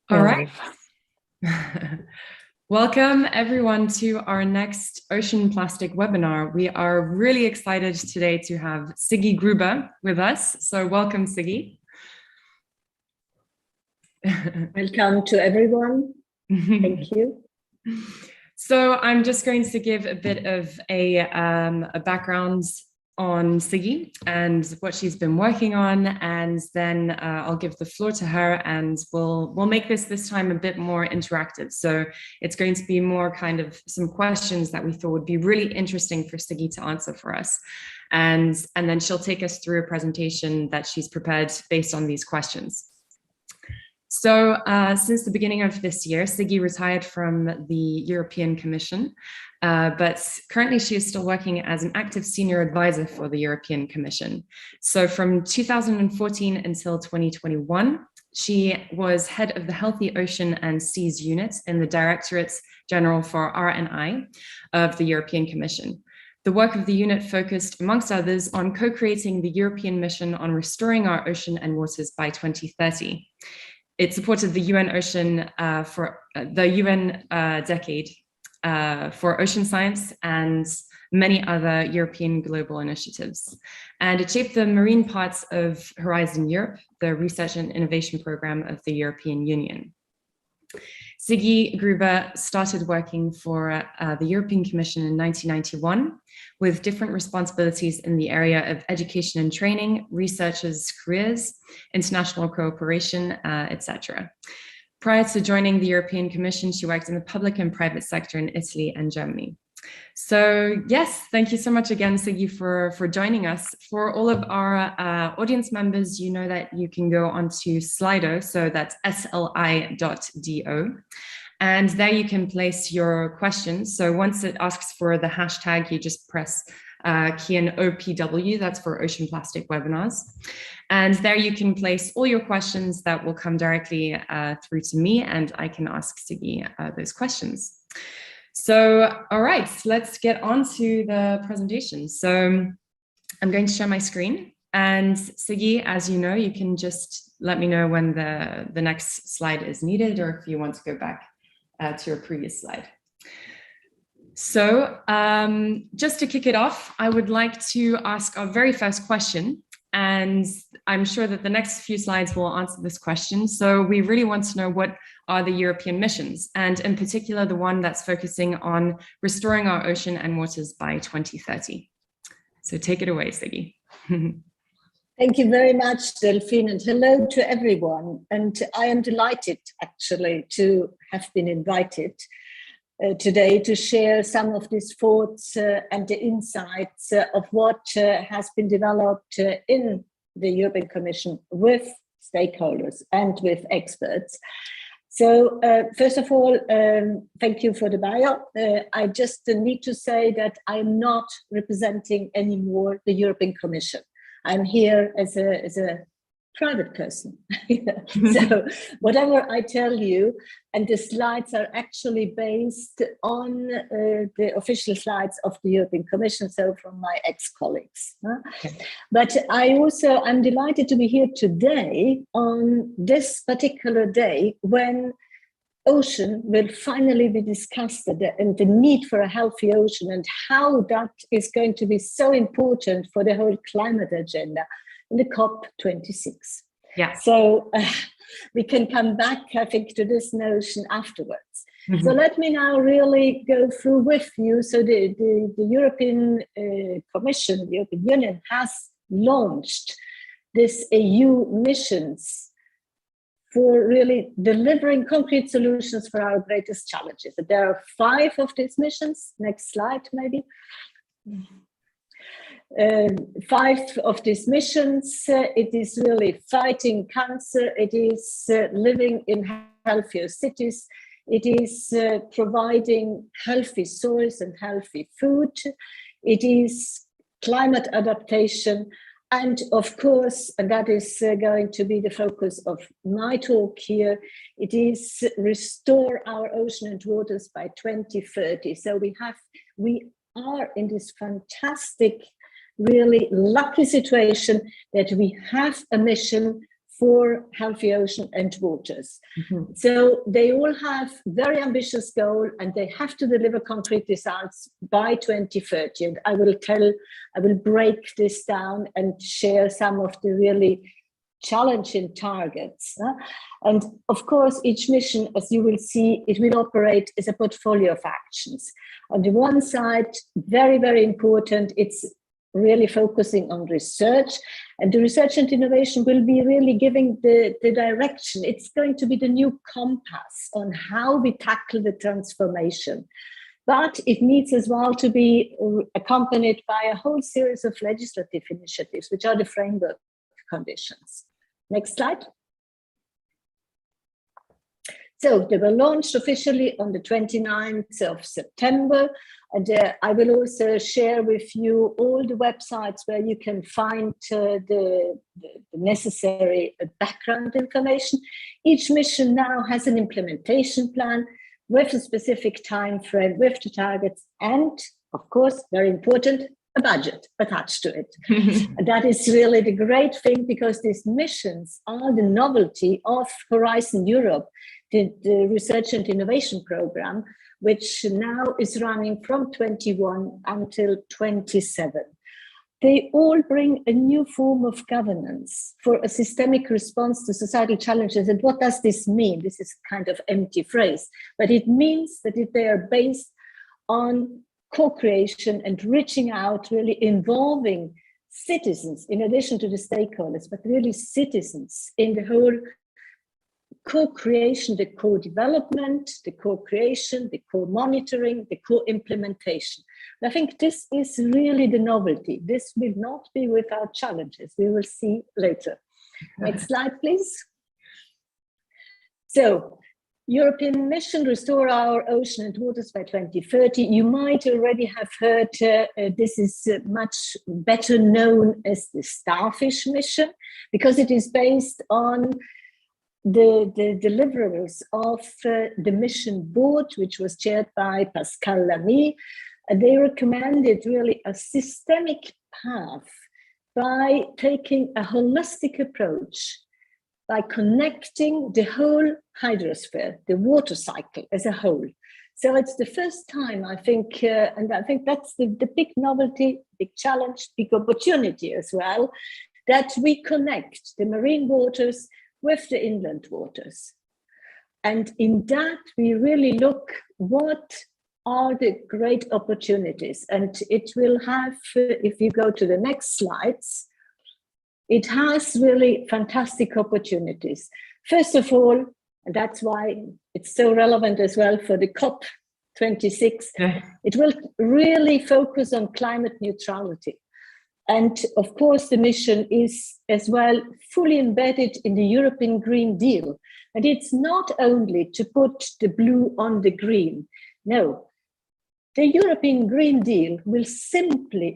All right. Welcome everyone to our next ocean plastic webinar. We are really excited today to have Sigi Gruber with us. So welcome, Sigi. Welcome to everyone. Thank you. So I'm just going to give a bit of a background on Sigi and what she's been working on, and then I'll give the floor to her, and we'll make this time a bit more interactive. So it's going to be more kind of some questions that we thought would be really interesting for Sigi to answer for us, and then she'll take us through a presentation that she's prepared based on these questions. So since the beginning of this year, Sigi retired from the European Commission, but currently she is still working as an active senior advisor for the European Commission. So from 2014 until 2021, she was head of the Healthy Ocean and Seas Unit in the Directorate General for R&I of the European Commission. The work of the unit focused, amongst others, on co-creating the European mission on restoring our ocean and waters by 2030. It supported the UN Ocean for the UN Decade for Ocean Science and many other European global initiatives. And it shaped the marine parts of Horizon Europe, the research and innovation program of the European Union. Sigi Gruber started working for the European Commission in 1991 with different responsibilities in the area of education and training, researchers' careers, international cooperation, etc. Prior to joining the European Commission, she worked in the public and private sector in Italy and Germany. So yes, thank you so much again, Sigi, for joining us. For all of our audience members, you know that you can go onto Slido, so that's sli.do. And there you can place your questions. So once it asks for the hashtag, you just press key in OPW, that's for Ocean Plastic Webinars. And there you can place all your questions that will come directly through to me, and I can ask Sigi those questions. So, all right, let's get on to the presentation. So I'm going to share my screen, and Sigi, as you know, you can just let me know when the next slide is needed, or if you want to go back to your previous slide. So just to kick it off, I would like to ask our very first question, and I'm sure that the next few slides will answer this question. So we really want to know, what are the European missions, and in particular, the one that's focusing on restoring our ocean and waters by 2030. So take it away, Sigi. Thank you very much, Delphine, and hello to everyone. And I am delighted, actually, to have been invited today to share some of these thoughts and the insights of what has been developed in the European Commission with stakeholders and with experts. So first of all, thank you for the bio. I just need to say that I'm not representing anymore the European Commission. I'm here as a private person. So whatever I tell you, and the slides are actually based on the official slides of the European Commission, so from my ex-colleagues. Okay. But I'm delighted to be here today on this particular day when ocean will finally be discussed, and the need for a healthy ocean and how that is going to be so important for the whole climate agenda in the COP26. Yeah. So we can come back, I think, to this notion afterwards. Mm-hmm. So let me now really go through with you. So the European Commission, the European Union, has launched this EU missions for really delivering concrete solutions for our greatest challenges. There are 5 of these missions. Next slide, maybe. 5 of these missions. It is really fighting cancer. It is living in healthier cities. It is providing healthy soils and healthy food. It is climate adaptation. And of course, and that is going to be the focus of my talk here, it is restore our ocean and waters by 2030. So we are in this fantastic, really lucky situation that we have a mission for healthy ocean and waters. So they all have very ambitious goal, and they have to deliver concrete results by 2030. And I will break this down and share some of the really challenging targets. And of course, each mission, as you will see, it will operate as a portfolio of actions. On the one side, very, very important, it's really focusing on research, and the research and innovation will be really giving the direction. It's going to be the new compass on how we tackle the transformation. But it needs as well to be accompanied by a whole series of legislative initiatives, which are the framework conditions. Next slide. So they were launched officially on the 29th of September. And I will also share with you all the websites where you can find the necessary background information. Each mission now has an implementation plan with a specific time frame, with the targets, and of course, very important, a budget attached to it. And that is really the great thing, because these missions are the novelty of Horizon Europe, the research and innovation program, which now is running from 21 until 27. They all bring a new form of governance for a systemic response to societal challenges. And what does this mean? This is kind of empty phrase, but it means that if they are based on co-creation and reaching out, really involving citizens in addition to the stakeholders, but really citizens in the whole co-creation, the co-development, the co-creation, the co-monitoring, the co-implementation. I think this is really the novelty. This will not be without challenges. We will see later. Next slide, please. So, European mission, restore our ocean and waters by 2030. You might already have heard this is much better known as the Starfish mission, because it is based on the deliverables of the mission board, which was chaired by Pascal Lamy. And they recommended really a systemic path by taking a holistic approach, by connecting the whole hydrosphere, the water cycle as a whole. So it's the first time, I think, and I think that's the big novelty, big challenge, big opportunity as well, that we connect the marine waters with the inland waters. And in that, we really look what are the great opportunities. And it will have, if you go to the next slides, it has really fantastic opportunities. First of all, and that's why it's so relevant as well for the COP26, it will really focus on climate neutrality. And of course, the mission is as well fully embedded in the European Green Deal. And it's not only to put the blue on the green. No, the European Green Deal will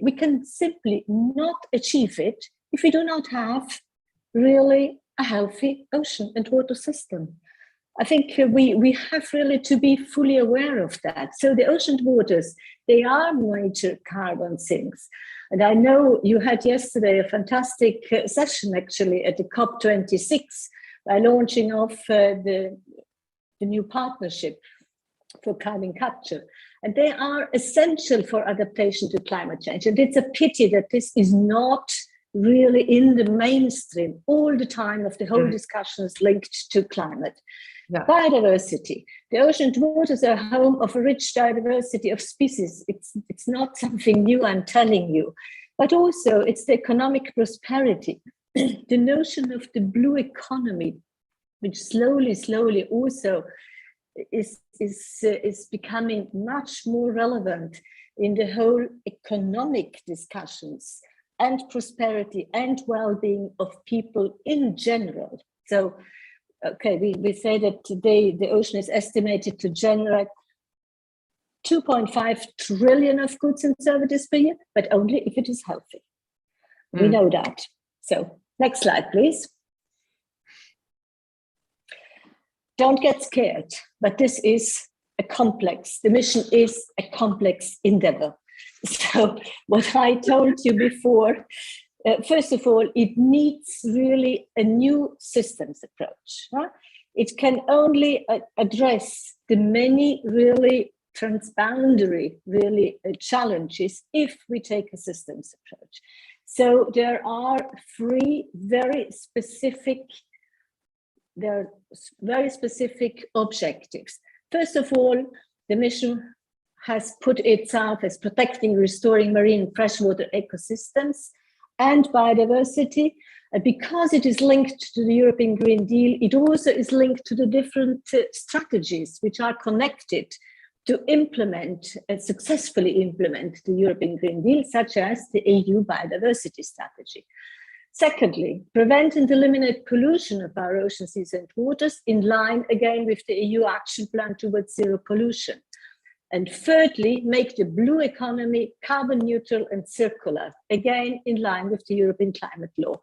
we can simply not achieve it if we do not have really a healthy ocean and water system. I think we have really to be fully aware of that. So the ocean waters, they are major carbon sinks. And I know you had yesterday a fantastic session actually at the COP26 by launching off the new partnership for carbon capture. And they are essential for adaptation to climate change. And it's a pity that this is not really in the mainstream all the time of the whole discussions linked to climate. Yeah. Biodiversity. The ocean waters are home of a rich diversity of species. It's not something new, I'm telling you. But also it's the economic prosperity. The notion of the blue economy, which slowly also is becoming much more relevant in the whole economic discussions and prosperity and well-being of people in general. So, okay, we say that today the ocean is estimated to generate 2.5 trillion of goods and services per year, but only if it is healthy. We know that. So, next slide, please. Don't get scared, but this is the mission is a complex endeavor. So what I told you before, First of all, it needs really a new systems approach. Huh? It can only address the many really transboundary challenges if we take a systems approach. So there are very specific objectives. First of all, the mission has put itself as protecting, restoring marine freshwater ecosystems and biodiversity. Because it is linked to the European Green Deal, it also is linked to the different strategies which are connected to implement and successfully implement the European Green Deal, such as the EU biodiversity strategy. Secondly, prevent and eliminate pollution of our oceans, seas and waters in line again with the EU action plan towards zero pollution. And thirdly, make the blue economy carbon neutral and circular, again, in line with the European climate law.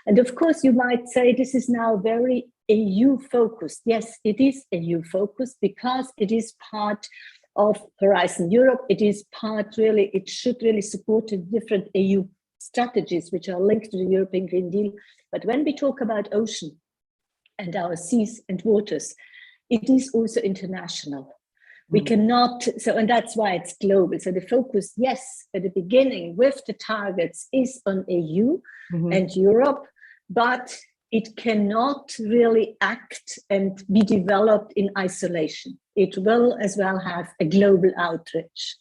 And of course, you might say this is now very EU focused. Yes, it is EU focused because it is part of Horizon Europe. It is it should really support the different EU strategies which are linked to the European Green Deal. But when we talk about ocean and our seas and waters, it is also international. We cannot, and that's why it's global. So the focus, yes, at the beginning with the targets is on EU and Europe, but it cannot really act and be developed in isolation. It will as well have a global outreach.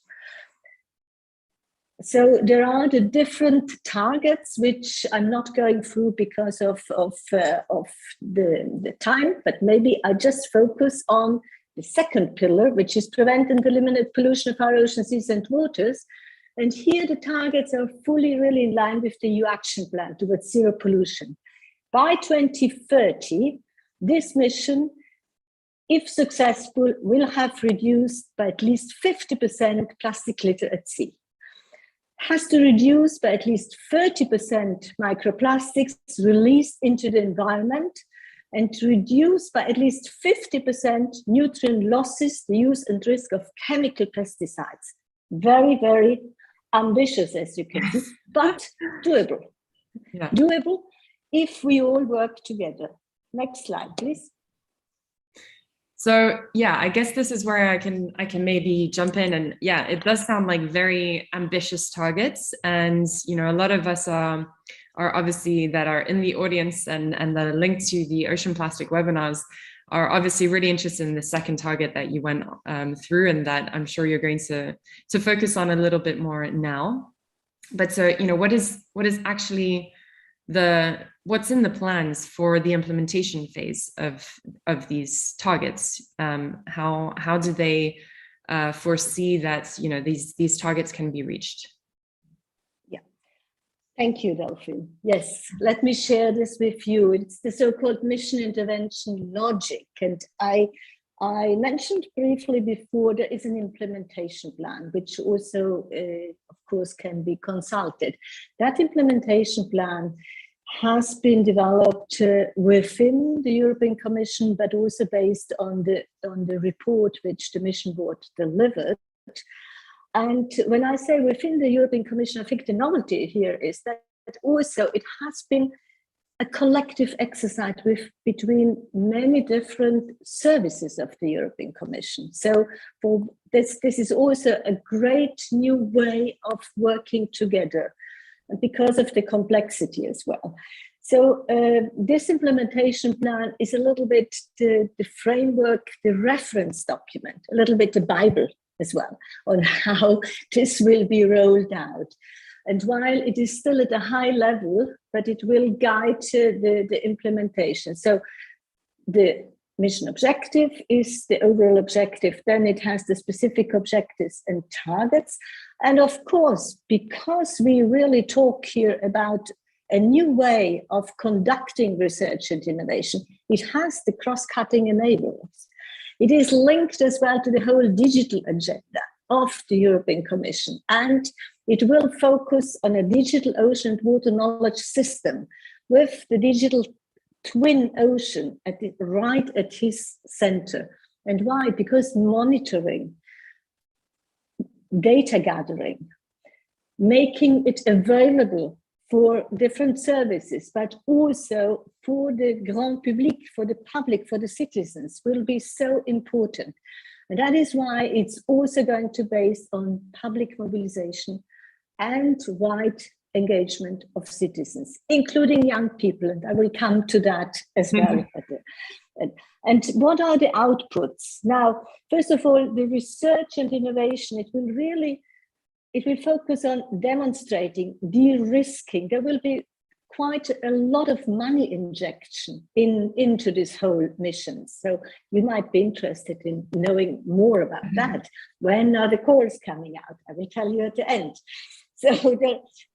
So there are the different targets, which I'm not going through because of the time, but maybe I just focus on the second pillar, which is prevent and eliminate pollution of our oceans, seas and waters. And here the targets are fully really in line with the EU action plan towards zero pollution. By 2030, this mission, if successful, will have reduced by at least 50% plastic litter at sea. Has to reduce by at least 30% microplastics released into the environment, and to reduce by at least 50% nutrient losses, the use and risk of chemical pesticides. Very, very ambitious, as you can see, but doable. Yeah. Doable if we all work together. Next slide, please. So yeah, I guess this is where I can maybe jump in, and yeah, it does sound like very ambitious targets, and you know, a lot of us are obviously that are in the audience and that are linked to the ocean plastic webinars are obviously really interested in the second target that you went through, and that I'm sure you're going to focus on a little bit more now. But so, you know, what is actually what's in the plans for the implementation phase of these targets? How do they foresee that, you know, these targets can be reached? Yeah, thank you, Delphine. Yes, let me share this with you. It's the so-called mission intervention logic, and I mentioned briefly before there is an implementation plan, which also, of course, can be consulted. That implementation plan has been developed within the European Commission, but also based on the report which the mission board delivered. And when I say within the European Commission, I think the novelty here is that also it has been a collective exercise between many different services of the European Commission. So for this is also a great new way of working together, because of the complexity as well. So this implementation plan is a little bit the framework, the reference document, a little bit the Bible as well, on how this will be rolled out. And while it is still at a high level, but it will guide the implementation. So the mission objective is the overall objective. Then it has the specific objectives and targets. And of course, because we really talk here about a new way of conducting research and innovation, it has the cross-cutting enablers. It is linked as well to the whole digital agenda of the European Commission, and it will focus on a digital ocean and water knowledge system with the digital twin ocean right at his center. And why? Because monitoring, data gathering, making it available for different services, but also for the grand public, for the public, for the citizens, will be so important. And that is why it's also going to be based on public mobilization and wide engagement of citizens, including young people. And I will come to that as well. And what are the outputs? Now, first of all, the research and innovation, it will focus on demonstrating, de-risking. There will be quite a lot of money injection into this whole mission. So you might be interested in knowing more about that. When are the calls coming out? I will tell you at the end. So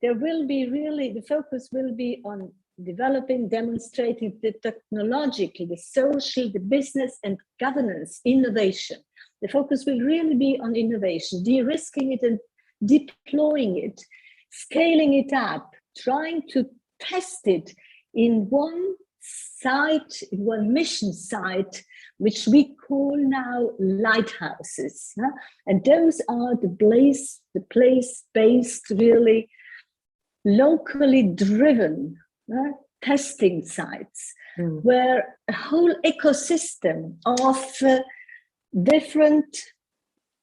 there will be really, the focus will be on developing, demonstrating the technological, the social, the business and governance innovation. The focus will really be on innovation, de-risking it and deploying it, scaling it up, trying to test it in one site, in one mission site, which we call now lighthouses. And those are the place-based, really locally driven testing sites, where a whole ecosystem of different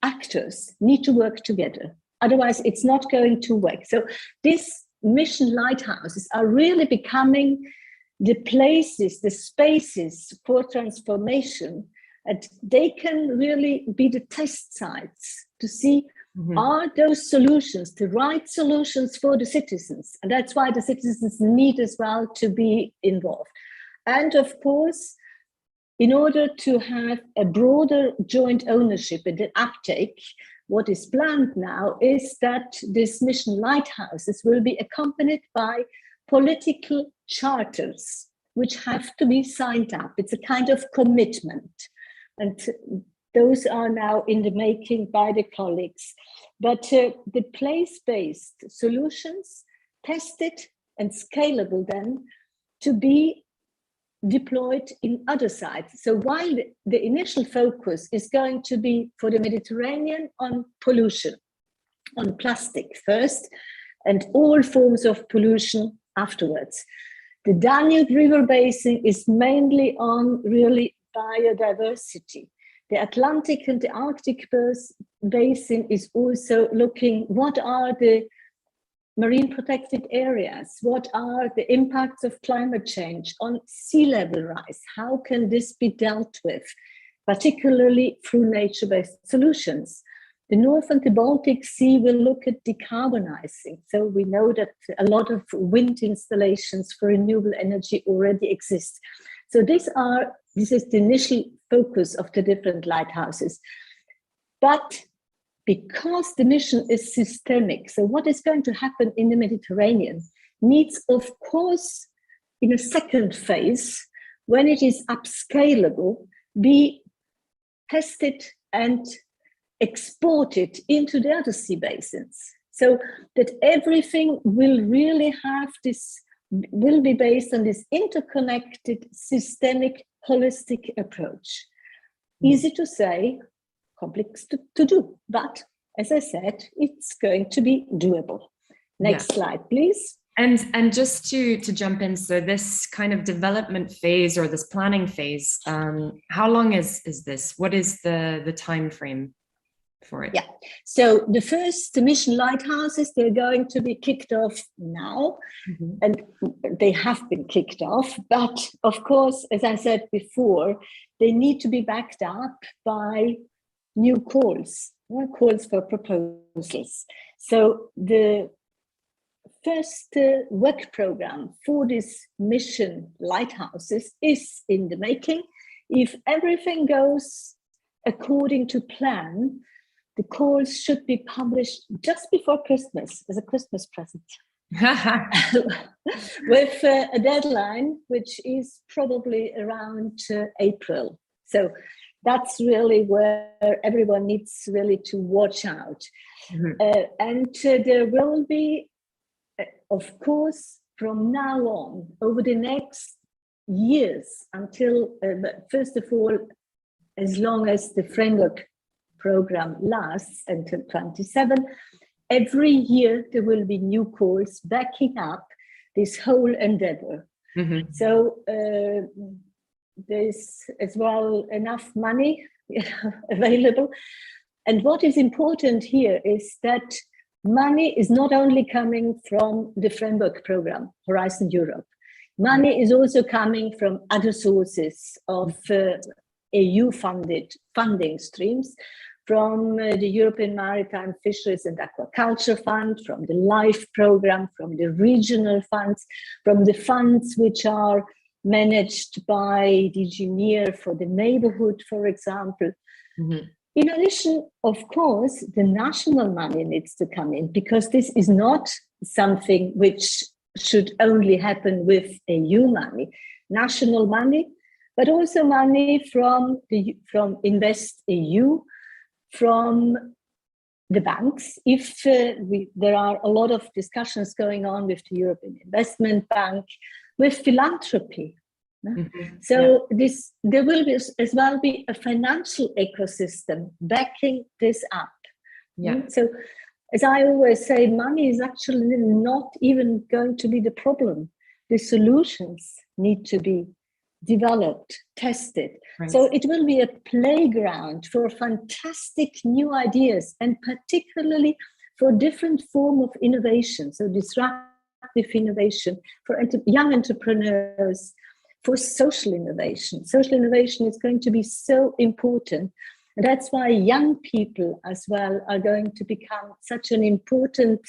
actors need to work together. Otherwise, it's not going to work. So these mission lighthouses are really becoming the places, the spaces for transformation. And they can really be the test sites to see, are those solutions the right solutions for the citizens? And that's why the citizens need as well to be involved. And of course, in order to have a broader joint ownership and an uptake, what is planned now is that these mission lighthouses will be accompanied by political charters, which have to be signed up. It's a kind of commitment. And those are now in the making by the colleagues. But the place-based solutions, tested and scalable then, to be deployed in other sites. So while the initial focus is going to be for the Mediterranean on pollution, on plastic first, and all forms of pollution afterwards. The Danube River Basin is mainly on really biodiversity. The Atlantic and the Arctic Basin is also looking, what are the marine protected areas? What are the impacts of climate change on sea level rise? How can this be dealt with, particularly through nature-based solutions? The North and the Baltic Sea will look at decarbonizing. So we know that a lot of wind installations for renewable energy already exist. So this is the initial focus of the different lighthouses. But because the mission is systemic, so what is going to happen in the Mediterranean needs, of course, in a second phase, when it is upscalable, be tested and exported into the other sea basins. So that everything will really have this, will be based on this interconnected, systemic, holistic approach. Easy to say, complex to do, but as I said, it's going to be doable. Next slide, please. And just to jump in, so this kind of development phase or this planning phase, how long is this? What is the time frame for it? Yeah, so the mission lighthouses, they're going to be kicked off now, and they have been kicked off, but of course, as I said before, they need to be backed up by new calls for proposals. So the first work program for this mission lighthouses is in the making. If everything goes according to plan, the calls should be published just before Christmas as a Christmas present. With a deadline, which is probably around April. So that's really where everyone needs really to watch out. And there will be, of course, from now on, over the next years, until, first of all, as long as the framework program lasts until 27, every year there will be new calls backing up this whole endeavor. Mm-hmm. So there's as well enough money available. And what is important here is that money is not only coming from the framework program, Horizon Europe. Money is also coming from other sources of EU-funded funding streams, from the European Maritime Fisheries and Aquaculture Fund, from the LIFE program, from the regional funds, from the funds which are managed by DG NEAR for the neighborhood, for example. Mm-hmm. In addition, of course, the national money needs to come in, because this is not something which should only happen with EU money. National money, but also money from Invest EU, from the banks. If there are a lot of discussions going on with the European Investment Bank, with philanthropy. Mm-hmm. So there will be as well be a financial ecosystem backing this up. Yeah. So as I always say, money is actually not even going to be the problem. The solutions need to be developed, tested. Right. So it will be a playground for fantastic new ideas, and particularly for different form of innovation. So disruptive innovation for young entrepreneurs, for social innovation. Social innovation is going to be so important. And that's why young people as well are going to become such an important,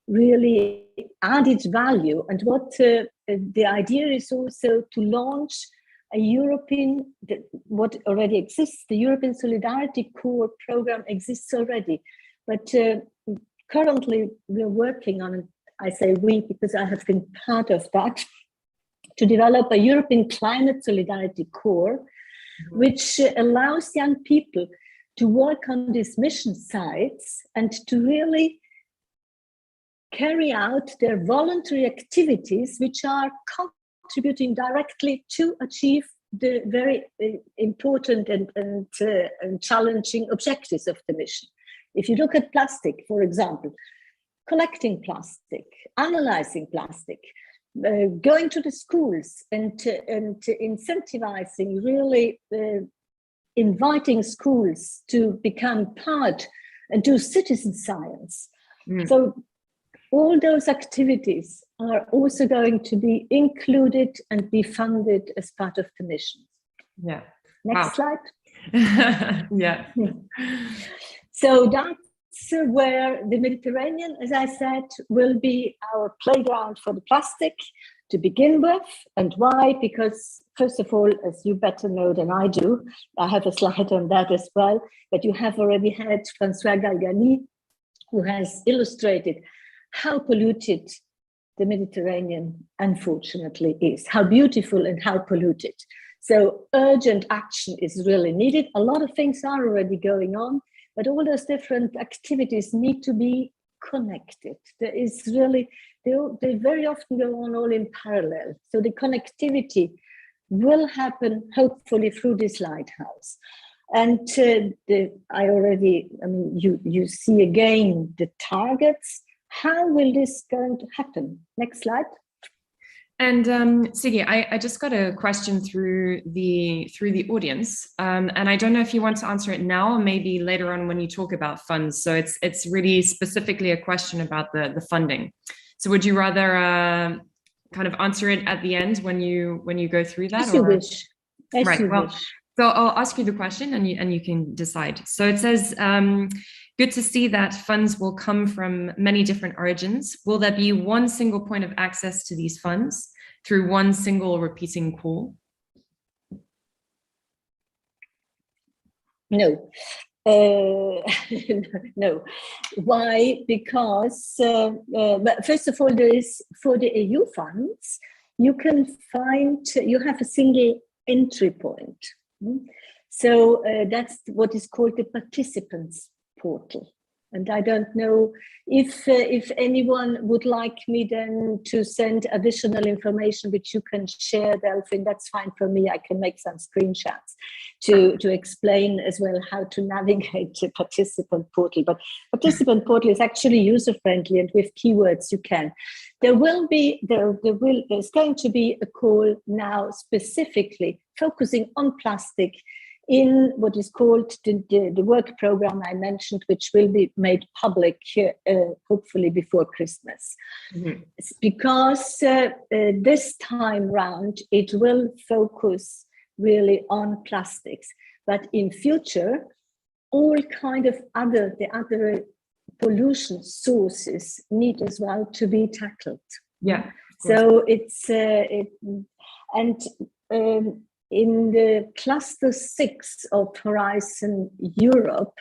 really added value. And what the idea is also to launch a European, what already exists, the European Solidarity Corps program exists already. But currently we're working on it. I say we because I have been part of that, to develop a European Climate Solidarity Corps, which allows young people to work on these mission sites and to really carry out their voluntary activities, which are contributing directly to achieve the very important and challenging objectives of the mission. If you look at plastic, for example, collecting plastic, analyzing plastic, going to the schools and incentivizing, really inviting schools to become part and do citizen science. Mm. So all those activities are also going to be included and be funded as part of the mission. Yeah. Next slide. Yeah. So that's where the Mediterranean, as I said, will be our playground for the plastic to begin with. And why? Because, first of all, as you better know than I do, I have a slide on that as well, but you have already had François Galgani, who has illustrated how polluted the Mediterranean, unfortunately, is, how beautiful and how polluted. So urgent action is really needed. A lot of things are already going on, but all those different activities need to be connected. There is really, they very often go on all in parallel. So the connectivity will happen, hopefully, through this lighthouse. And you see again the targets. How will this going to happen? Next slide. And Sigi, I just got a question through the audience, and I don't know if you want to answer it now or maybe later on when you talk about funds. So it's really specifically a question about the funding. So would you rather kind of answer it at the end when you go through that? As you wish. Right. Well, so I'll ask you the question and you can decide. So it says, good to see that funds will come from many different origins. Will there be one single point of access to these funds through one single repeating call? No. No. Why? Because, but first of all, there is, for the EU funds, you have a single entry point. So that's what is called the participants portal. And I don't know if anyone would like me then to send additional information which you can share, Delphine. That's fine for me. I can make some screenshots to explain as well how to navigate the participant portal. But participant portal is actually user-friendly, and with keywords you can. There's going to be a call now specifically focusing on plastic in what is called the work program I mentioned, which will be made public hopefully before Christmas. Mm-hmm. It's because this time round it will focus really on plastics, but in future all kind of other pollution sources need as well to be tackled. Yeah. So it's in the cluster 6 of Horizon Europe,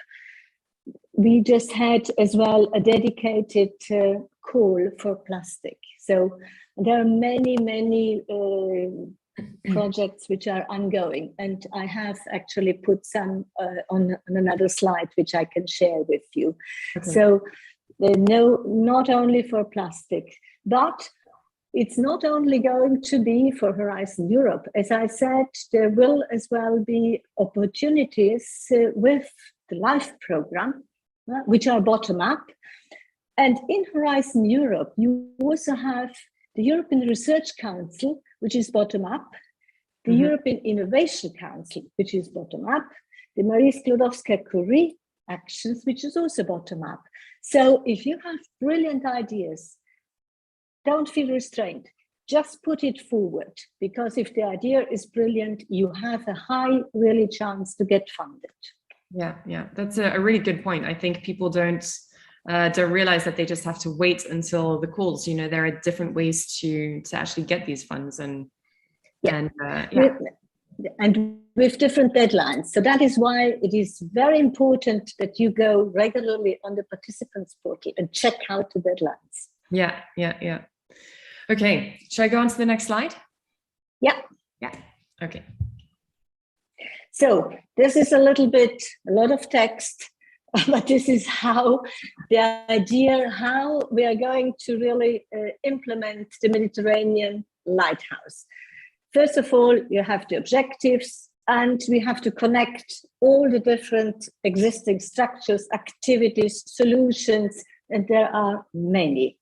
we just had as well a dedicated call for plastic. So there are many projects which are ongoing, and I have actually put some on another slide which I can share with you. Okay. So not only for plastic, but it's not only going to be for Horizon Europe. As I said, there will as well be opportunities with the LIFE program, which are bottom-up. And in Horizon Europe, you also have the European Research Council, which is bottom-up, the European Innovation Council, which is bottom-up, the Marie Sklodowska-Curie actions, which is also bottom-up. So if you have brilliant ideas, don't feel restrained. Just put it forward, because if the idea is brilliant, you have a high really chance to get funded. Yeah, that's a really good point. I think people don't realize that they just have to wait until the calls. You know, there are different ways to actually get these funds, and with different deadlines. So that is why it is very important that you go regularly on the participants portal and check out the deadlines. Yeah. Okay, should I go on to the next slide? Yeah. Okay. So this is a lot of text, but this is how we are going to really implement the Mediterranean Lighthouse. First of all, you have the objectives, and we have to connect all the different existing structures, activities, solutions, and there are many.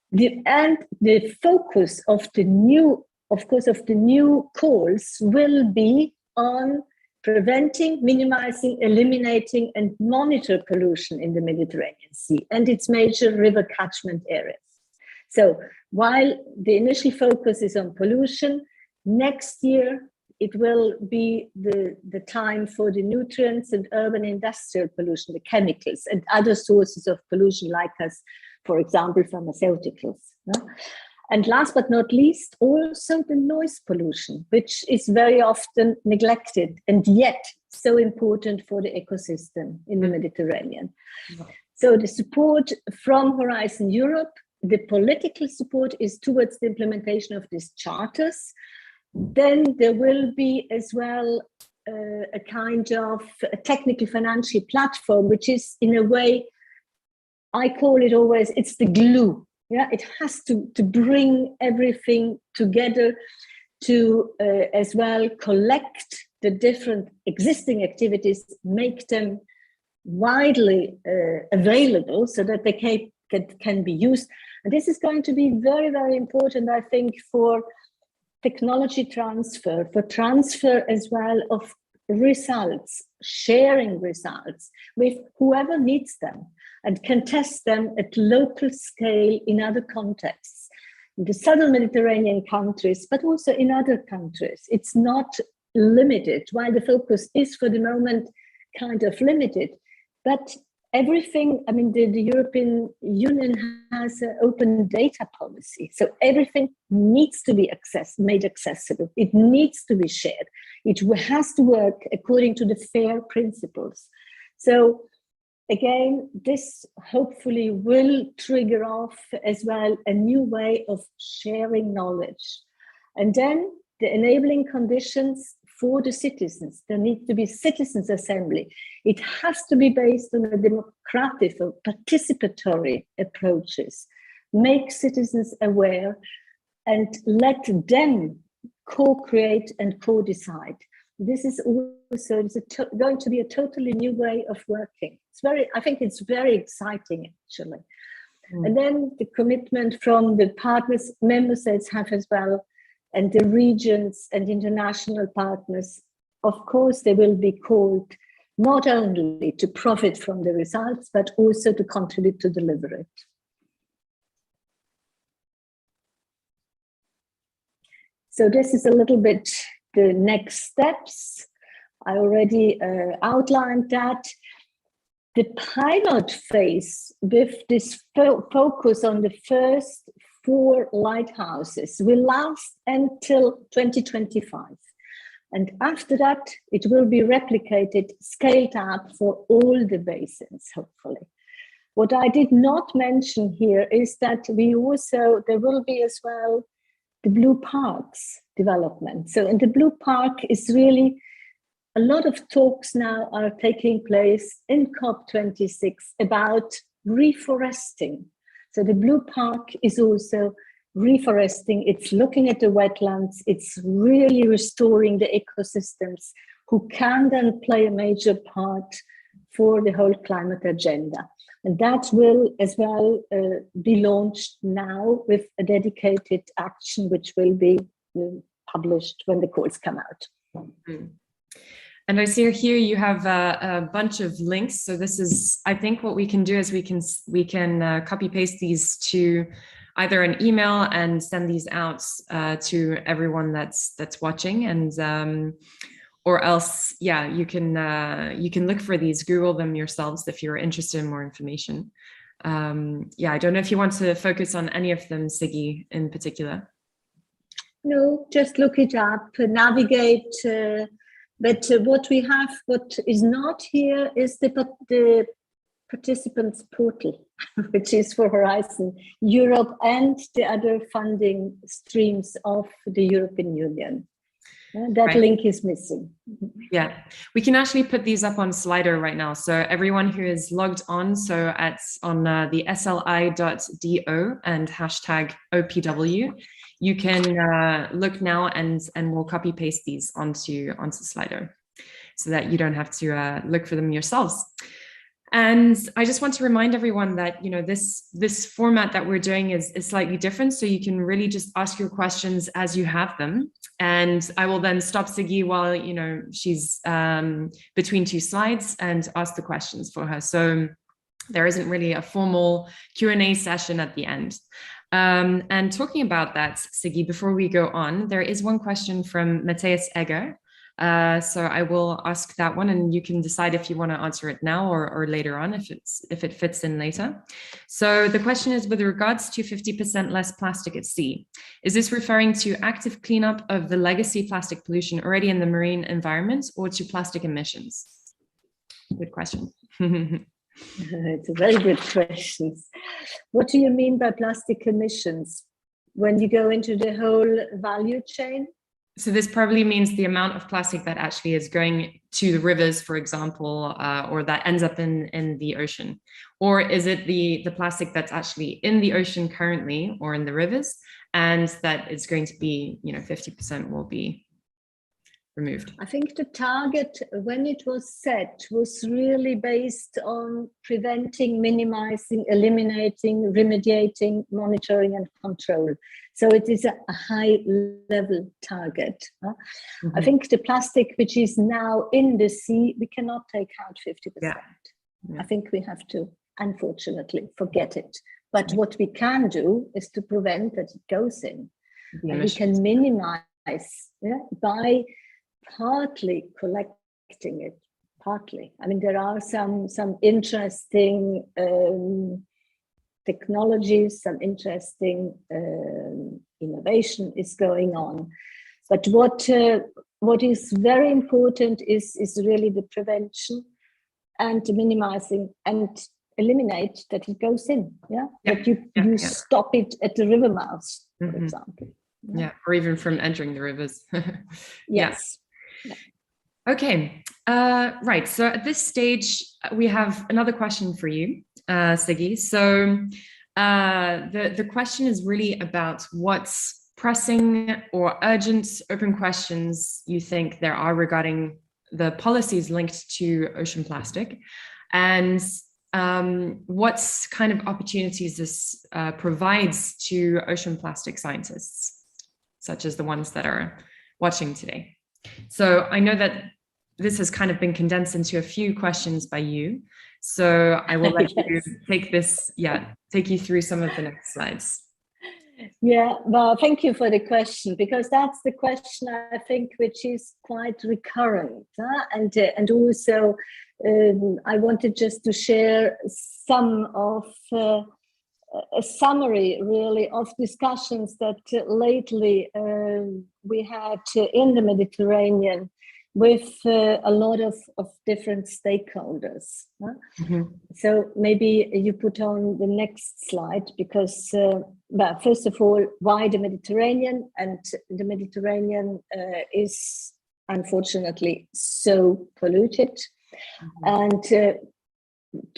The focus of the new calls will be on preventing, minimizing, eliminating, and monitor pollution in the Mediterranean Sea and its major river catchment areas. So while the initial focus is on pollution, next year it will be the time for the nutrients and urban industrial pollution, the chemicals and other sources of pollution, like for example, pharmaceuticals. And last but not least, also the noise pollution, which is very often neglected and yet so important for the ecosystem in the Mediterranean. So the support from Horizon Europe, the political support is towards the implementation of these charters. Then there will be as well a kind of a technical financial platform, which is in a way, I call it always, it's the glue. Yeah, it has to bring everything together to as well collect the different existing activities, make them widely available so that they can be used. And this is going to be very, very important, I think, for technology transfer, for transfer as well of results, sharing results with whoever needs them and can test them at local scale in other contexts. In the southern Mediterranean countries, but also in other countries. It's not limited, while the focus is for the moment kind of limited. But everything, I mean, the European Union has an open data policy. So everything needs to be made accessible. It needs to be shared. It has to work according to the FAIR principles. So again, this hopefully will trigger off as well a new way of sharing knowledge. And then the enabling conditions for the citizens. There needs to be citizens' assembly. It has to be based on a democratic or participatory approaches. Make citizens aware and let them co-create and co-decide. This is also going to be a totally new way of working. I think it's very exciting, actually. And then the commitment from the partners, member states have as well, and the regions and international partners. Of course, they will be called not only to profit from the results, but also to contribute to deliver it. So this is a little bit the next steps. I already outlined that. The pilot phase with this focus on the first 4 lighthouses will last until 2025. And after that, it will be replicated, scaled up for all the basins, hopefully. What I did not mention here is that there will be as well the Blue Parks development. So in the Blue Park is really a lot of talks now are taking place in COP26 about reforesting. So the Blue Park is also reforesting. It's looking at the wetlands. It's really restoring the ecosystems who can then play a major part for the whole climate agenda. And that will as well be launched now with a dedicated action, which will be published when the calls come out. Mm-hmm. And I see here you have a bunch of links. So this is, I think what we can do is we can copy paste these to either an email and send these out to everyone that's watching, and or else, yeah, you can look for these, Google them yourselves if you're interested in more information. Yeah, I don't know if you want to focus on any of them, Sigi, in particular. No, just look it up, navigate. But what is not here is the participants portal, which is for Horizon Europe and the other funding streams of the European Union. That link is missing. Yeah, we can actually put these up on Slido right now. So everyone who is logged on, so on the sli.do and hashtag OPW, you can look now and we'll copy paste these onto Slido so that you don't have to look for them yourselves. And I just want to remind everyone that, you know, this format that we're doing is slightly different. So you can really just ask your questions as you have them. And I will then stop Sigi while, you know, she's between 2 slides and ask the questions for her. So there isn't really a formal Q&A session at the end. And talking about that, Sigi, before we go on, there is one question from Matthias Egger. So I will ask that one, and you can decide if you want to answer it now or later on, if it fits in later. So the question is, with regards to 50% less plastic at sea, is this referring to active cleanup of the legacy plastic pollution already in the marine environment, or to plastic emissions? Good question. It's a very good question. What do you mean by plastic emissions? When you go into the whole value chain? So this probably means the amount of plastic that actually is going to the rivers, for example, or that ends up in the ocean. Or is it the plastic that's actually in the ocean currently or in the rivers, and that it's going to be, you know, 50% will be removed? I think the target, when it was set, was really based on preventing, minimizing, eliminating, remediating, monitoring, and control. So it is a high level target. Mm-hmm. I think the plastic which is now in the sea, we cannot take out 50%. Yeah. I think we have to, unfortunately, forget it. But what we can do is to prevent that it goes in. And we can minimize by partly collecting it, partly. I mean, there are some interesting technologies, some interesting innovation is going on. But what is very important is really the prevention and the minimizing and eliminate that it goes in. That you stop it at the river mouths, for example. Yeah, or even from entering the rivers. Yes. Okay, right. So at this stage, we have another question for you, Sigi. So the question is really about what's pressing or urgent open questions you think there are regarding the policies linked to ocean plastic, and what kind of opportunities this provides to ocean plastic scientists, such as the ones that are watching today. So I know that this has kind of been condensed into a few questions by you. So I will let you take this, take you through some of the next slides. Yeah, well, thank you for the question, because that's the question I think which is quite recurrent, and also I wanted just to share some of a summary really of discussions that lately we had in the Mediterranean with a lot of different stakeholders. Mm-hmm. So maybe you put on the next slide, because well, first of all, why the Mediterranean? And the Mediterranean is unfortunately so polluted. Mm-hmm. And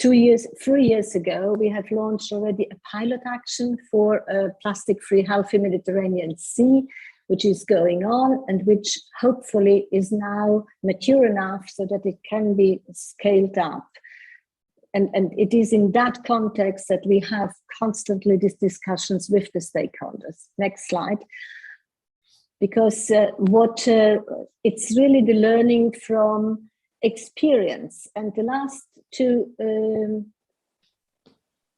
3 years ago, we have launched already a pilot action for a plastic-free healthy Mediterranean Sea, which is going on and which hopefully is now mature enough so that it can be scaled up. And it is in that context that we have constantly these discussions with the stakeholders. Next slide. Because it's really the learning from experience. And the last two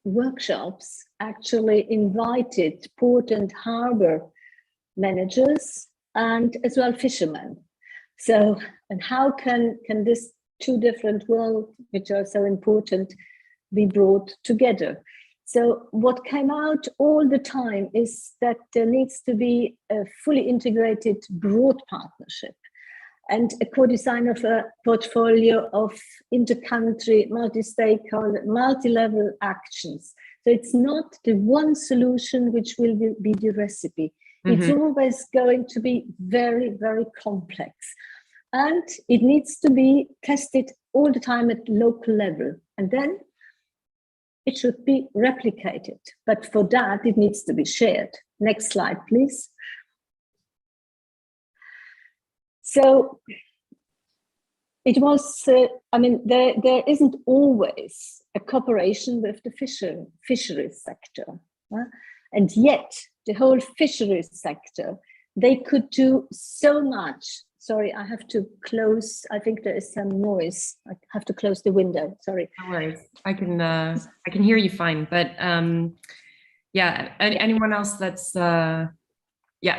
workshops actually invited port and harbor managers and as well fishermen. So, and how can this two different worlds, which are so important, be brought together? So what came out all the time is that there needs to be a fully integrated broad partnership and a co-design of a portfolio of inter-country, multi-stakeholder, multi-level actions. So it's not the one solution which will be the recipe. Mm-hmm. It's always going to be very, very complex. And it needs to be tested all the time at local level. And then it should be replicated. But for that, it needs to be shared. Next slide, please. So it was, there isn't always a cooperation with the fisheries sector. And yet, the whole fisheries sector, they could do so much. Sorry, I have to close. I think there is some noise. I have to close the window. Sorry. No worries. I can hear you fine. But yeah, anyone else that's yeah.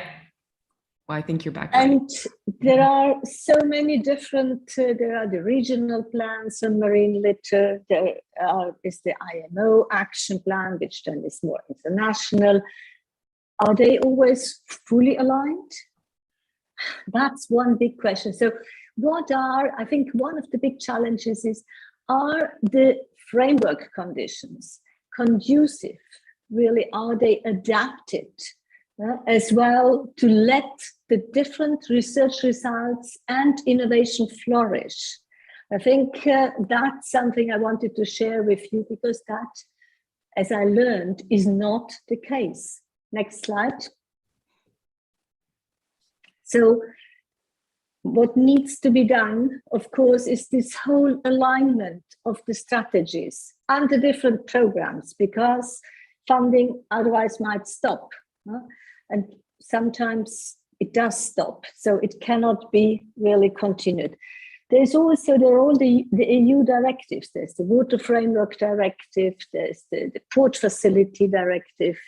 Well, I think you're back. And there are so many different. There are the regional plans on marine litter. There is the IMO action plan, which then is more international. Are they always fully aligned? That's one big question. So I think one of the big challenges is, are the framework conditions conducive? Really, are they adapted as well to let the different research results and innovation flourish? I think that's something I wanted to share with you, because that, as I learned, is not the case. Next slide. So what needs to be done, of course, is this whole alignment of the strategies and the different programs, because funding otherwise might stop. And sometimes it does stop, so it cannot be really continued. There are all the EU directives. There's the Water Framework Directive, there's the Port Facility Directive,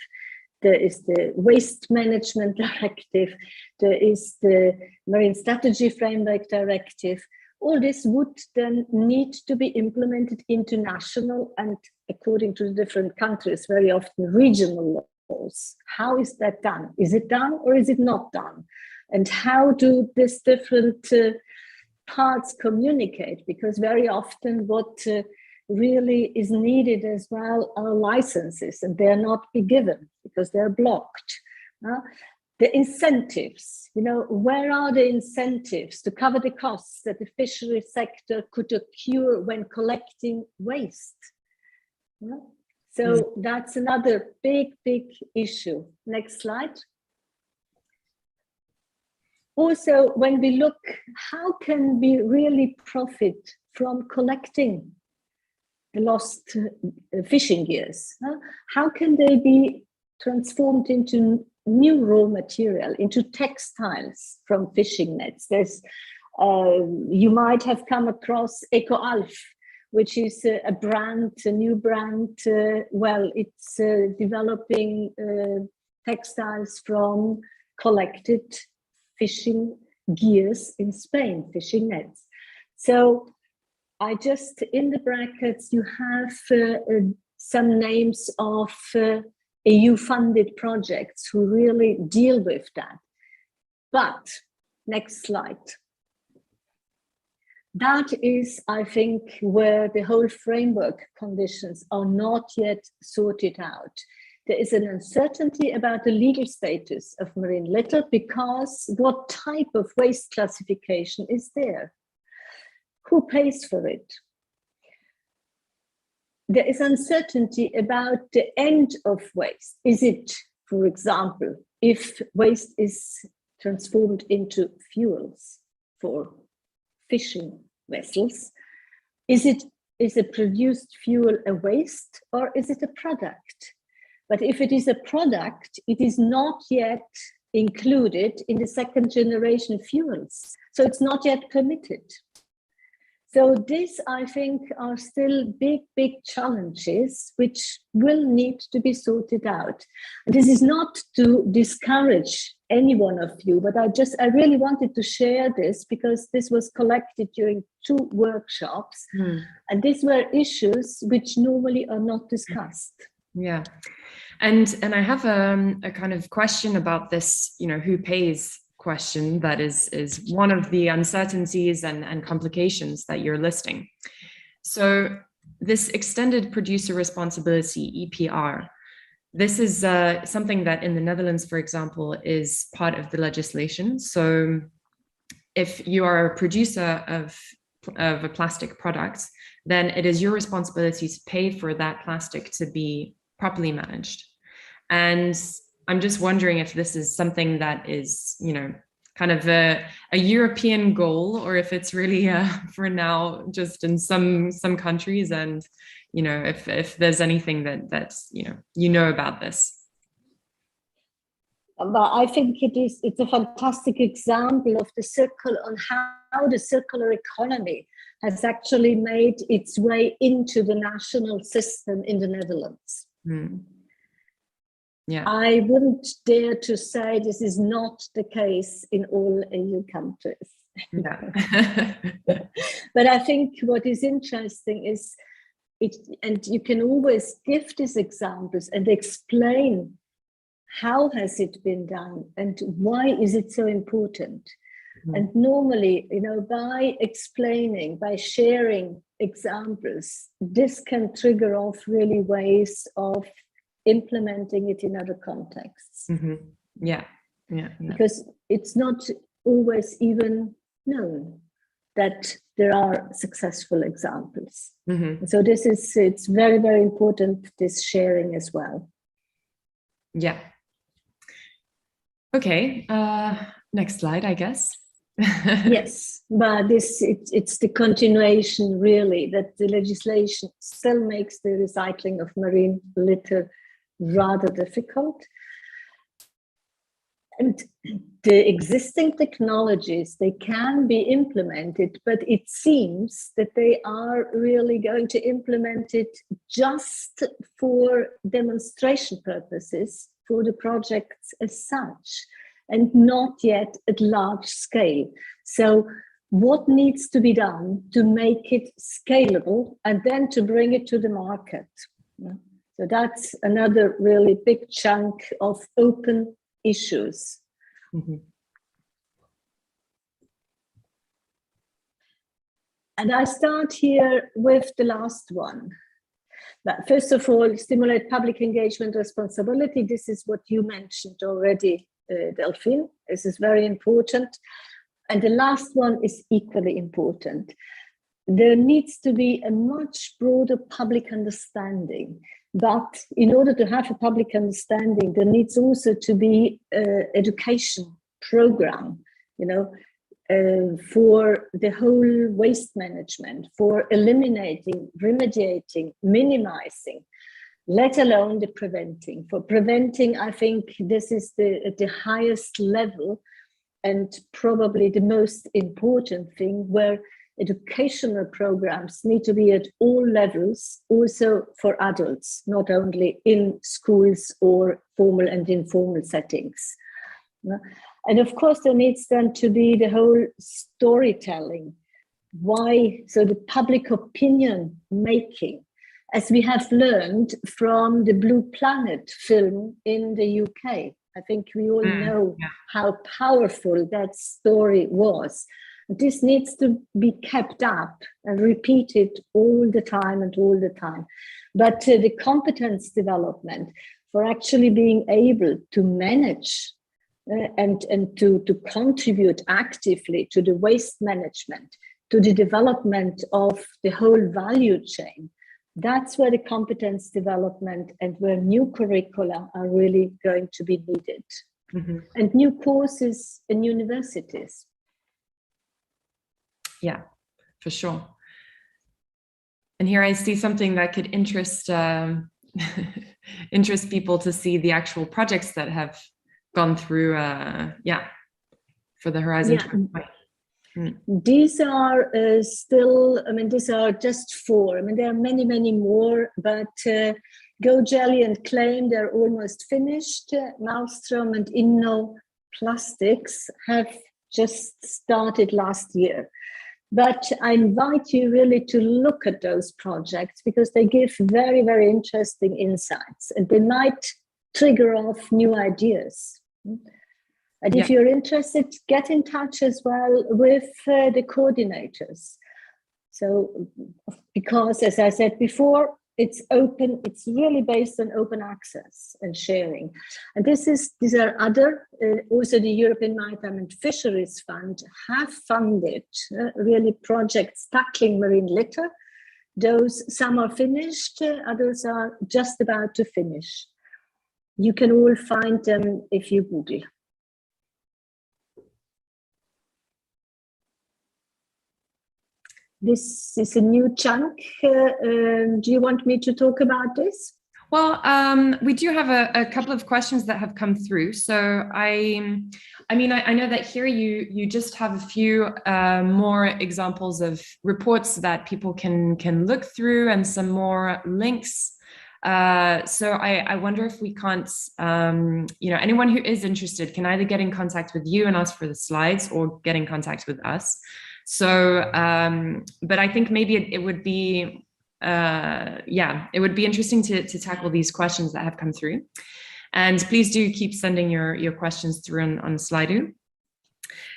there is the Waste Management Directive, there is the Marine Strategy Framework Directive. All this would then need to be implemented into national and, according to the different countries, very often regional laws. How is that done? Is it done or is it not done? And how do these different parts communicate? Because very often what really is needed as well are licenses, and they're not be given because they're blocked. the incentives, where are the incentives to cover the costs that the fishery sector could occur when collecting waste? Yeah. So that's another big issue. Next slide. Also, when we look, how can we really profit from collecting the lost fishing gears? How can they be transformed into new raw material, into textiles from fishing nets? There's, you might have come across EcoAlf, which is a brand, a new brand. Well, it's developing textiles from collected fishing gears in Spain, fishing nets. So I just, in the brackets, you have some names of EU-funded projects who really deal with that. But, next slide. That is, I think, where the whole framework conditions are not yet sorted out. There is an uncertainty about the legal status of marine litter because what type of waste classification is there? Who pays for it? There is uncertainty about the end of waste. Is it, for example, if waste is transformed into fuels for fishing vessels, is a produced fuel a waste or is it a product? But if it is a product, it is not yet included in the second generation fuels. So it's not yet permitted. So this, I think, are still big challenges which will need to be sorted out. And this is not to discourage any one of you, but I really wanted to share this because this was collected during 2 workshops. And these were issues which normally are not discussed. Yeah. And I have a kind of question about this, who pays question that is one of the uncertainties and complications that you're listing. So this extended producer responsibility, EPR, this is something that in the Netherlands, for example, is part of the legislation. So if you are a producer of a plastic product, then it is your responsibility to pay for that plastic to be properly managed. And I'm just wondering if this is something that is, kind of a European goal, or if it's really for now just in some countries, and if there's anything that's about this. But I think it's a fantastic example of on how the circular economy has actually made its way into the national system in the Netherlands. Yeah, I wouldn't dare to say this is not the case in all EU countries. Yeah. But I think what is interesting is and you can always give these examples and explain how has it been done and why is it so important. And normally, by explaining, by sharing examples, this can trigger off really ways of implementing it in other contexts. Yeah. Because it's not always even known that there are successful examples. So it's very, very important, this sharing as well. Yeah. Okay, next slide, I guess. Yes, but it's the continuation really that the legislation still makes the recycling of marine litter rather difficult. And the existing technologies, they can be implemented, but it seems that they are really going to implement it just for demonstration purposes for the projects as such, and not yet at large scale. So what needs to be done to make it scalable and then to bring it to the market? So that's another really big chunk of open issues. And I start here with the last one. But first of all, stimulate public engagement responsibility. This is what you mentioned already, Delphine. This is very important. And the last one is equally important. There needs to be a much broader public understanding. But in order to have a public understanding, there needs also to be an education program, for the whole waste management, for eliminating, remediating, minimizing, let alone the preventing. For preventing, I think this is the highest level and probably the most important thing, where educational programs need to be at all levels, also for adults, not only in schools or formal and informal settings. And of course, there needs then to be the whole storytelling. Why? So the public opinion making, as we have learned from the Blue Planet film in the UK. I think we all know how powerful that story was. This needs to be kept up and repeated all the time and all the time. But the competence development for actually being able to manage and to contribute actively to the waste management, to the development of the whole value chain, that's where the competence development and where new curricula are really going to be needed. And new courses in universities. Yeah, for sure. And here I see something that could interest interest people to see the actual projects that have gone through, for the Horizon 2020. These are still, these are just 4. There are many, many more, but Go Jelly and Claim, they're almost finished. Maelstrom and Inno Plastics have just started last year. But I invite you really to look at those projects because they give very, very interesting insights and they might trigger off new ideas. And if you're interested, get in touch as well with the coordinators. So, because as I said before, it's open, it's really based on open access and sharing. And these are other, also the European Maritime and Fisheries Fund have funded really projects tackling marine litter. Some are finished, others are just about to finish. You can all find them if you Google. This is a new chunk. Do you want me to talk about this? Well, we do have a couple of questions that have come through. So I know that here you just have a few more examples of reports that people can look through and some more links. So I wonder if we can't, anyone who is interested can either get in contact with you and ask for the slides or get in contact with us. So, but I think maybe it would be, it would be interesting to tackle these questions that have come through. And please do keep sending your questions through on Slido.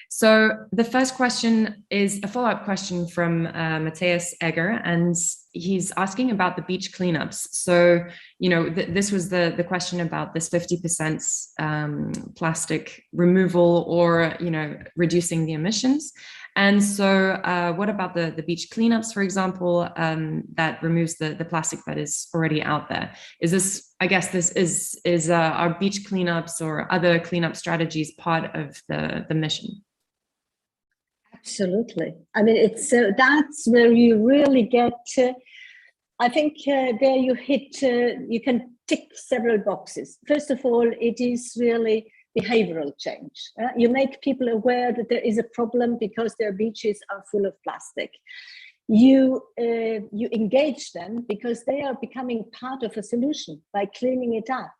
So the first question is a follow-up question from Matthias Egger, and he's asking about the beach cleanups. So, this was the question about this 50% plastic removal or, reducing the emissions. And so what about the beach cleanups, for example, that removes the plastic that is already out there? Is this, I guess this is our beach cleanups or other cleanup strategies part of the mission? Absolutely. It's that's where you really get, I think there you hit, you can tick several boxes. First of all, it is really behavioral change. You make people aware that there is a problem because their beaches are full of plastic. You engage them because they are becoming part of a solution by cleaning it up.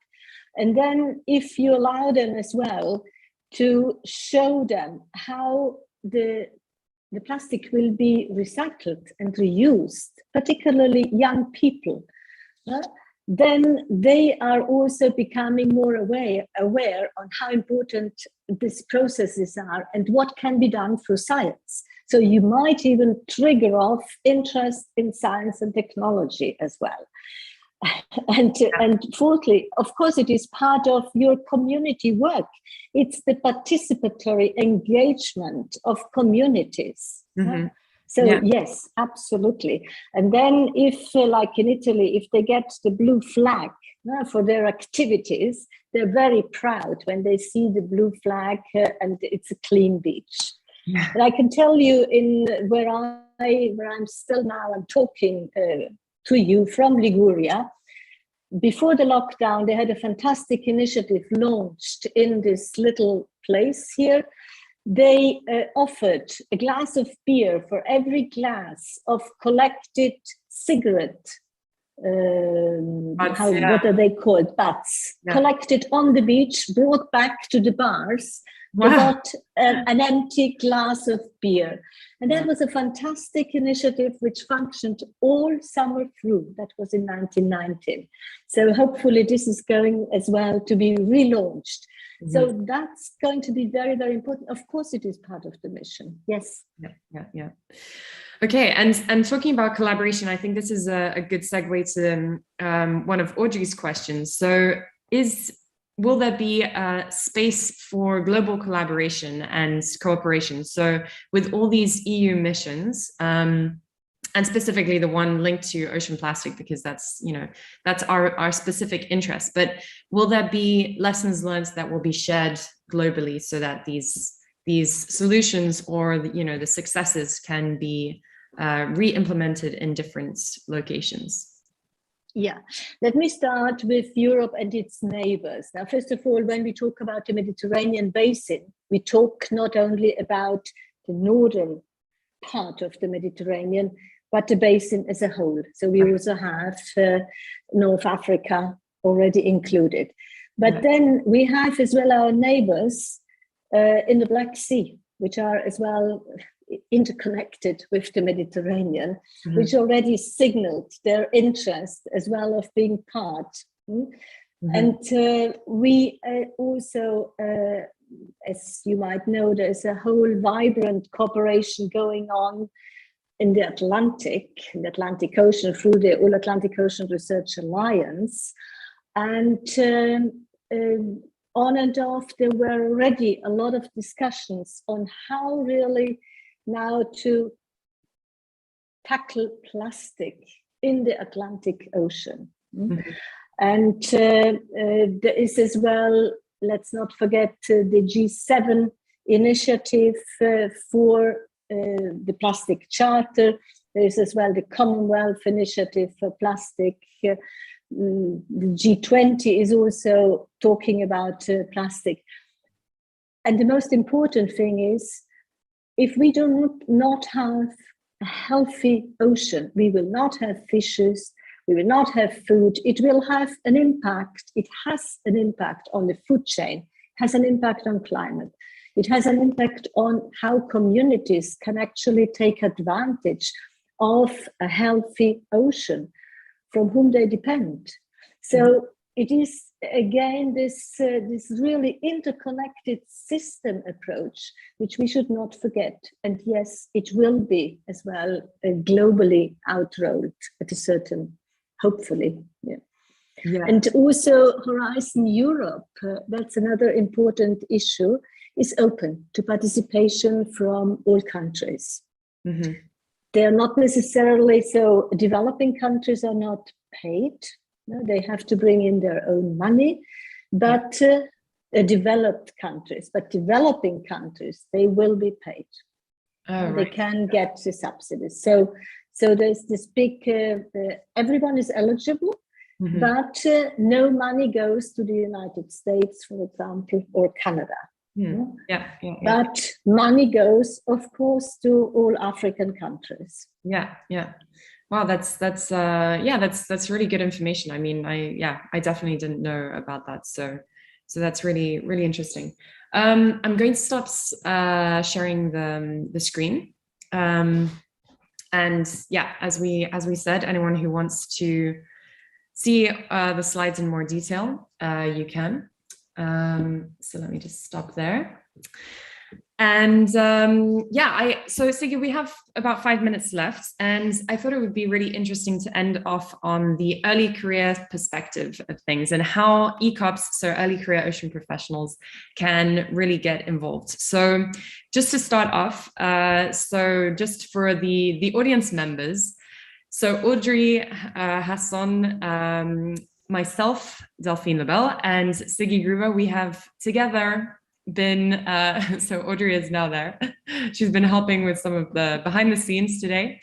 And then if you allow them as well to show them how the plastic will be recycled and reused, particularly young people, then they are also becoming more aware on how important these processes are and what can be done through science. So you might even trigger off interest in science and technology as well. And fourthly, of course, it is part of your community work. It's the participatory engagement of communities. Mhm. So Yeah. yes, absolutely. And then if, like in Italy, if they get the blue flag for their activities, they're very proud when they see the blue flag and it's a clean beach. Yeah. And I can tell you where I'm still now, I'm talking to you from Liguria. Before the lockdown, they had a fantastic initiative launched in this little place here. They offered a glass of beer for every glass of collected cigarette. What are they called? Butts. Yeah. Collected on the beach, brought back to the bars. Wow. They got an empty glass of beer. And that was a fantastic initiative which functioned all summer through. That was in 1919. So hopefully this is going as well to be relaunched. Mm-hmm. So that's going to be very, very important. Of course, it is part of the mission. Yes. Yeah. Okay, and talking about collaboration, I think this is a good segue to one of Audrey's questions. So will there be a space for global collaboration and cooperation? So with all these EU missions, and specifically the one linked to ocean plastic, because that's our specific interest, but will there be lessons learned that will be shared globally so that these solutions or the successes can be re-implemented in different locations? Yeah, let me start with Europe and its neighbors. Now, first of all, when we talk about the Mediterranean basin, we talk not only about the northern part of the Mediterranean, but the basin as a whole. So we also have North Africa already included. But then we have as well our neighbors in the Black Sea, which are as well interconnected with the Mediterranean, which already signaled their interest as well of being part. And we also, as you might know, there's a whole vibrant cooperation going on in the Atlantic Ocean through the All Atlantic Ocean Research Alliance. And on and off, there were already a lot of discussions on how really now to tackle plastic in the Atlantic Ocean. And there is as well, let's not forget the G7 initiative for the Plastic Charter. There is as well the Commonwealth initiative for plastic. The G20 is also talking about plastic. And the most important thing is, if we do not have a healthy ocean, we will not have fishes, we will not have food. It will have an impact. It has an impact on the food chain, has an impact on climate. It has an impact on how communities can actually take advantage of a healthy ocean from whom they depend. So it is, again, this really interconnected system approach, which we should not forget. And yes, it will be as well globally outrolled at a certain, hopefully. Yeah. And also Horizon Europe, that's another important issue, is open to participation from all countries. They are not necessarily, so developing countries are not paid. No, they have to bring in their own money, but developed countries, but developing countries, they will be paid. They can get the subsidies. So there's this big, everyone is eligible, but no money goes to the United States, for example, or Canada. But money goes, of course, to all African countries. Wow, that's really good information. I mean, I definitely didn't know about that. So that's really, really interesting. I'm going to stop sharing the screen. And yeah, as we said, anyone who wants to see the slides in more detail, you can. So let me just stop there. And so Sigi, we have about 5 minutes left, and I thought it would be really interesting to end off on the early career perspective of things and how ECOPs, so early career ocean professionals, can really get involved. So just to start off, so just for the audience members, so Audrey, Hassan, myself, Delphine Lebel, and Sigi Gruber, we have together been, so Audrey is now there. She's been helping with some of the behind the scenes today.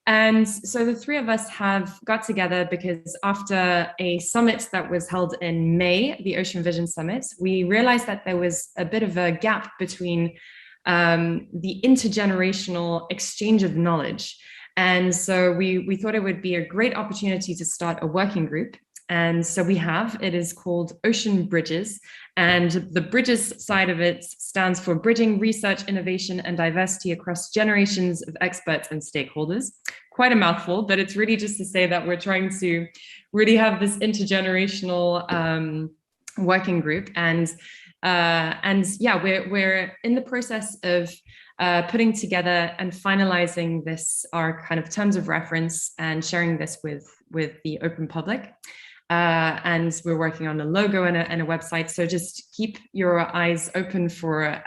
And so the three of us have got together because after a summit that was held in May, the Ocean Vision Summit, we realized that there was a bit of a gap between the intergenerational exchange of knowledge. And so we thought it would be a great opportunity to start a working group. And so it is called Ocean Bridges. And the Bridges side of it stands for Bridging Research, Innovation, and Diversity Across Generations of Experts and Stakeholders. Quite a mouthful, but it's really just to say that we're trying to really have this intergenerational working group. And yeah, we're in the process of putting together and finalizing our kind of terms of reference and sharing this with the open public. And we're working on a logo and a website. So just keep your eyes open for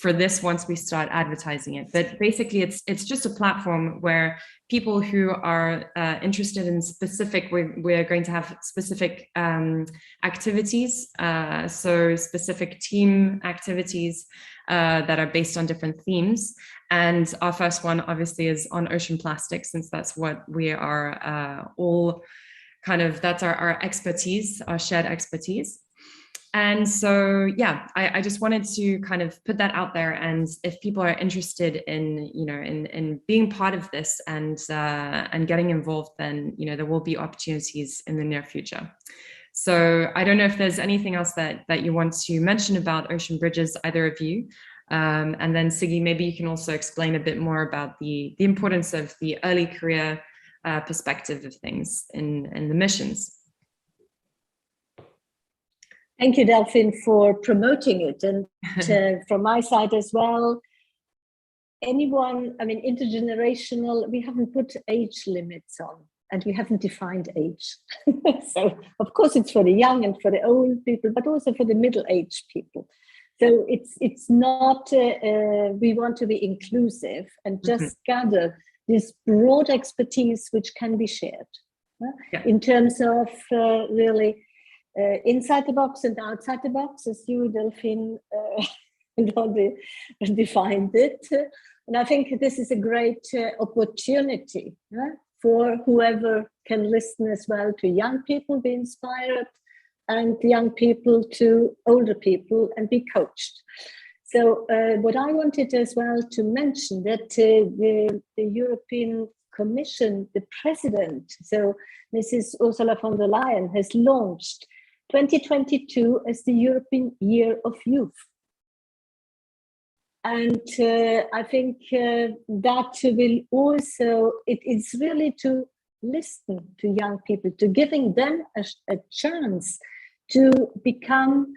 this once we start advertising it. But basically, it's just a platform where people who are interested in specific, we're going to have specific activities, so specific team activities that are based on different themes. And our first one, obviously, is on ocean plastic, since that's what we are all kind of, that's our expertise, our shared expertise. And so, yeah, I just wanted to kind of put that out there. And if people are interested in, in being part of this and getting involved, then, there will be opportunities in the near future. So I don't know if there's anything else that you want to mention about Ocean Bridges, either of you. And then Sigi, maybe you can also explain a bit more about the importance of the early career perspective of things in the missions. Thank you, Delphine, for promoting it. And from my side as well, intergenerational, we haven't put age limits on, and we haven't defined age. So, of course, it's for the young and for the old people, but also for the middle-aged people. So it's not, we want to be inclusive and just gather this broad expertise which can be shared in terms of really inside the box and outside the box, as you, Delphine, defined it. And I think this is a great opportunity for whoever can listen as well, to young people, be inspired, and young people to older people and be coached. So what I wanted as well to mention that the European Commission, the President, so Mrs. Ursula von der Leyen, has launched 2022 as the European Year of Youth. And I think that will also, it's really to listen to young people, to giving them a chance to become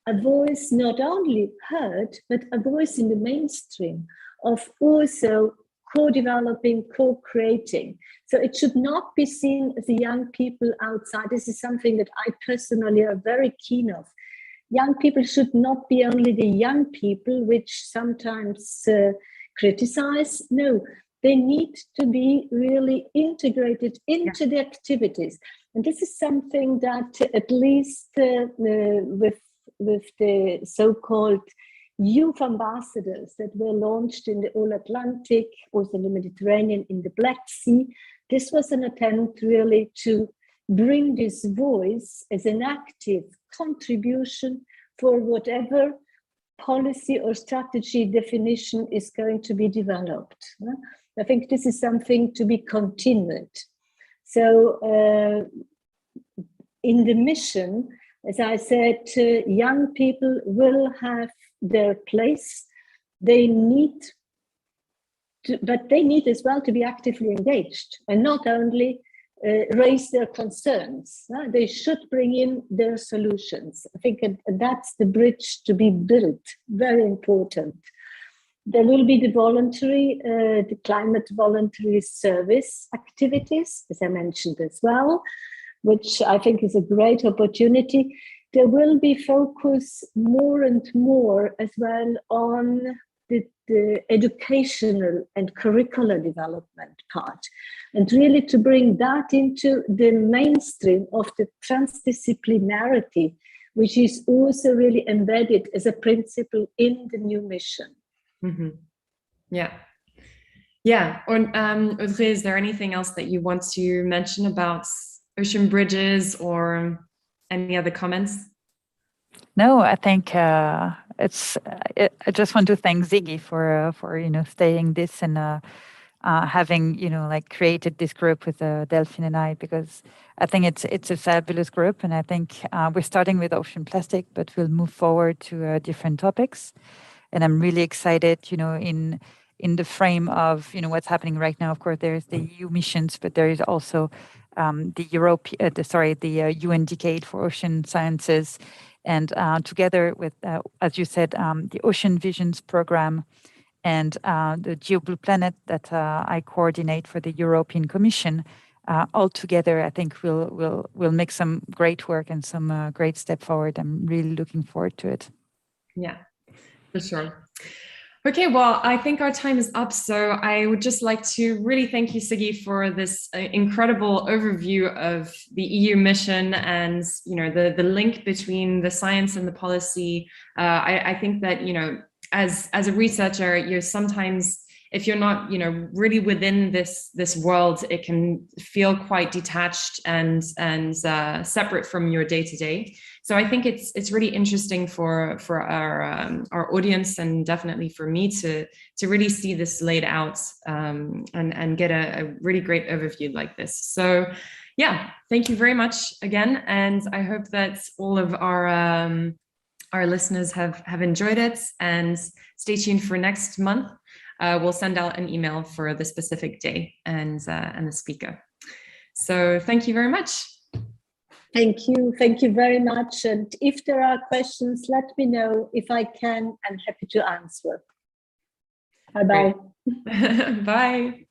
a voice not only heard, but a voice in the mainstream of also co-developing, co-creating. So it should not be seen as the young people outside. This is something that I personally are very keen of. Young people should not be only the young people, which sometimes criticize. No, they need to be really integrated into the activities. And this is something that at least with the so-called youth ambassadors that were launched in the All Atlantic, also in the Mediterranean, in the Black Sea. This was an attempt really to bring this voice as an active contribution for whatever policy or strategy definition is going to be developed. I think this is something to be continued. So in the mission, as I said, young people will have their place. They need to, but they need as well to be actively engaged, and not only raise their concerns. They should bring in their solutions. I think that's the bridge to be built, very important. There will be the climate voluntary service activities, as I mentioned as well, which I think is a great opportunity. There will be focus more and more as well on the educational and curricular development part, and really to bring that into the mainstream of the transdisciplinarity, which is also really embedded as a principle in the new mission. Mm-hmm. Yeah. Yeah. Audrey, is there anything else that you want to mention about ocean bridges or any other comments? No, I think I just want to thank Sigi for stating this and having created this group with Delphine and I, because I think it's a fabulous group, and I think we're starting with ocean plastic, but we'll move forward to different topics. And I'm really excited, in the frame of what's happening right now. Of course, there's the EU missions, but there is also the UN Decade for Ocean Sciences, and together with, as you said, the Ocean Visions program and the GeoBlue Planet that I coordinate for the European Commission. All together, I think we'll make some great work and some great step forward. I'm really looking forward to it. Yeah. For sure. Okay, well, I think our time is up. So I would just like to really thank you, Sigi, for this incredible overview of the EU mission and, the link between the science and the policy. I think that, as a researcher, you're sometimes, if you're not, really within this world, it can feel quite detached and separate from your day to day. So I think it's really interesting for our audience, and definitely for me to really see this laid out and get a really great overview like this. So yeah, thank you very much again, and I hope that all of our listeners have enjoyed it, and stay tuned for next month. We'll send out an email for the specific day and the speaker. So thank you very much. Thank you very much. And if there are questions, let me know. If I can, I'm happy to answer. Bye-bye. Bye.